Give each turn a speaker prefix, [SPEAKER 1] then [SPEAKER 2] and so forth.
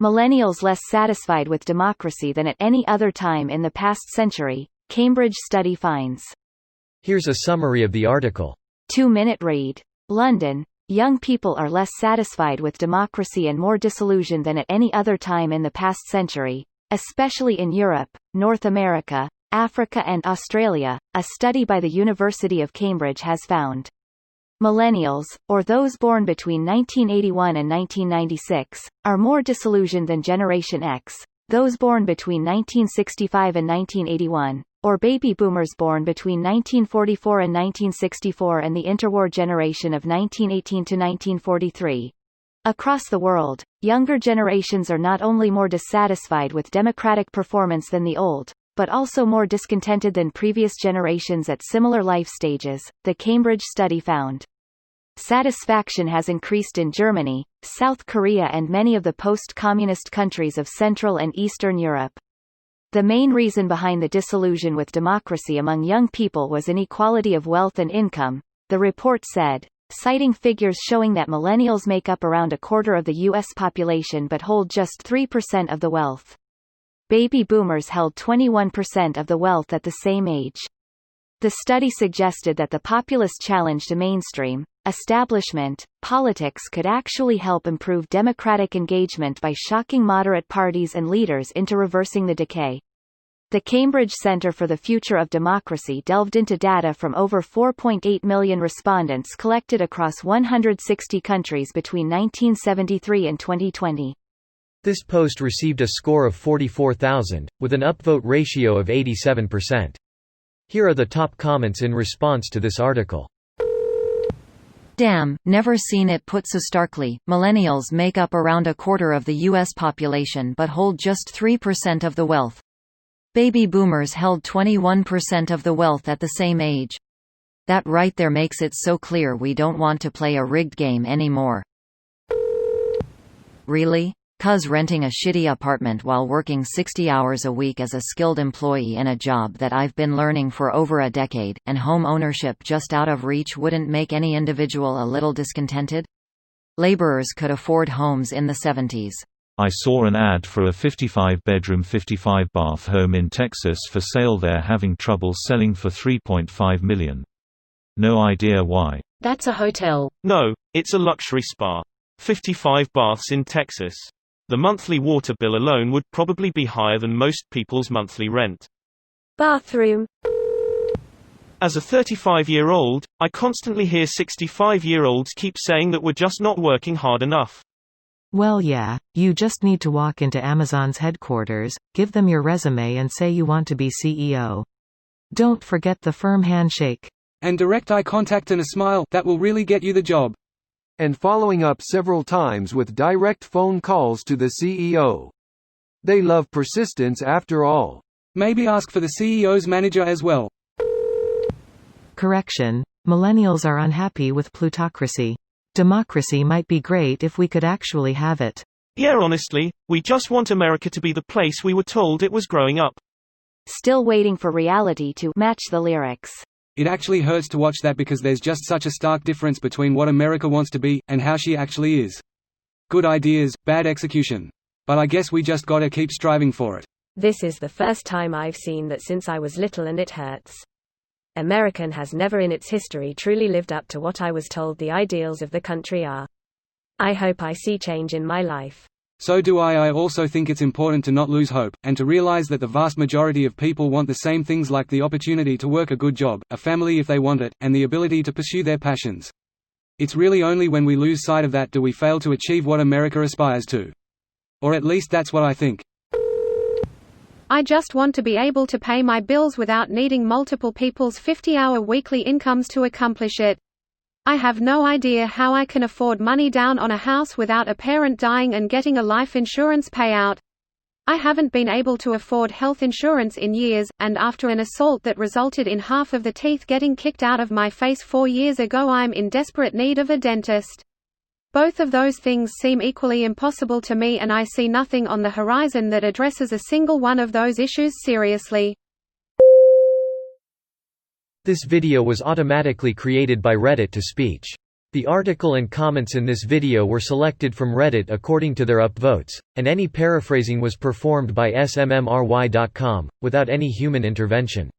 [SPEAKER 1] Millennials less satisfied with democracy than at any other time in the past century, Cambridge study finds.
[SPEAKER 2] Here's a summary of the article.
[SPEAKER 1] 2-minute read. London. Young people are less satisfied with democracy and more disillusioned than at any other time in the past century, especially in Europe, North America, Africa and Australia, a study by the University of Cambridge has found. Millennials, or those born between 1981 and 1996, are more disillusioned than Generation X, those born between 1965 and 1981, or baby boomers born between 1944 and 1964 and the interwar generation of 1918 to 1943. Across the world, younger generations are not only more dissatisfied with democratic performance than the old, but also more discontented than previous generations at similar life stages, the Cambridge study found. Satisfaction has increased in Germany, South Korea and many of the post-communist countries of Central and Eastern Europe. The main reason behind the disillusion with democracy among young people was inequality of wealth and income, the report said, citing figures showing that millennials make up around a quarter of the U.S. population but hold just 3% of the wealth. Baby boomers held 21% of the wealth at the same age. The study suggested that the populist challenge to mainstream, establishment, politics could actually help improve democratic engagement by shocking moderate parties and leaders into reversing the decay. The Cambridge Center for the Future of Democracy delved into data from over 4.8 million respondents collected across 160 countries between 1973 and 2020.
[SPEAKER 2] This post received a score of 44,000, with an upvote ratio of 87%. Here are the top comments in response to this article.
[SPEAKER 3] Damn, never seen it put so starkly. Millennials make up around a quarter of the U.S. population but hold just 3% of the wealth. Baby boomers held 21% of the wealth at the same age. That right there makes it so clear we don't want to play a rigged game anymore. Really? 'Cause renting a shitty apartment while working 60 hours a week as a skilled employee in a job that I've been learning for over a decade, and home ownership just out of reach wouldn't make any individual a little discontented? Laborers could afford homes in the 70s.
[SPEAKER 4] I saw an ad for a 55-bedroom 55-bath home in Texas for sale. They're having trouble selling for $3.5 million. No idea why.
[SPEAKER 5] That's a hotel.
[SPEAKER 6] No, it's a luxury spa. 55 baths in Texas. The monthly water bill alone would probably be higher than most people's monthly rent.
[SPEAKER 5] Bathroom.
[SPEAKER 6] As a 35-year-old, I constantly hear 65-year-olds keep saying that we're just not working hard enough.
[SPEAKER 7] Well yeah, you just need to walk into Amazon's headquarters, give them your resume and say you want to be CEO. Don't forget the firm handshake.
[SPEAKER 8] And direct eye contact and a smile, that will really get you the job.
[SPEAKER 9] And following up several times with direct phone calls to the CEO. They love persistence after all.
[SPEAKER 8] Maybe ask for the CEO's manager as well.
[SPEAKER 7] Correction. Millennials are unhappy with plutocracy. Democracy might be great if we could actually have it.
[SPEAKER 6] Yeah, honestly, we just want America to be the place we were told it was growing up.
[SPEAKER 1] Still waiting for reality to match the lyrics.
[SPEAKER 8] It actually hurts to watch that because there's just such a stark difference between what America wants to be, and how she actually is. Good ideas, bad execution. But I guess we just gotta keep striving for it.
[SPEAKER 5] This is the first time I've seen that since I was little, and it hurts. American has never in its history truly lived up to what I was told the ideals of the country are. I hope I see change in my life.
[SPEAKER 8] So do I. I also think it's important to not lose hope, and to realize that the vast majority of people want the same things, like the opportunity to work a good job, a family if they want it, and the ability to pursue their passions. It's really only when we lose sight of that do we fail to achieve what America aspires to. Or at least that's what I think.
[SPEAKER 10] I just want to be able to pay my bills without needing multiple people's 50-hour weekly incomes to accomplish it. I have no idea how I can afford money down on a house without a parent dying and getting a life insurance payout. I haven't been able to afford health insurance in years, and after an assault that resulted in half of the teeth getting kicked out of my face 4 years ago, I'm in desperate need of a dentist. Both of those things seem equally impossible to me, and I see nothing on the horizon that addresses a single one of those issues seriously.
[SPEAKER 2] This video was automatically created by Reddit to speech. The article and comments in this video were selected from Reddit according to their upvotes, and any paraphrasing was performed by smmry.com, without any human intervention.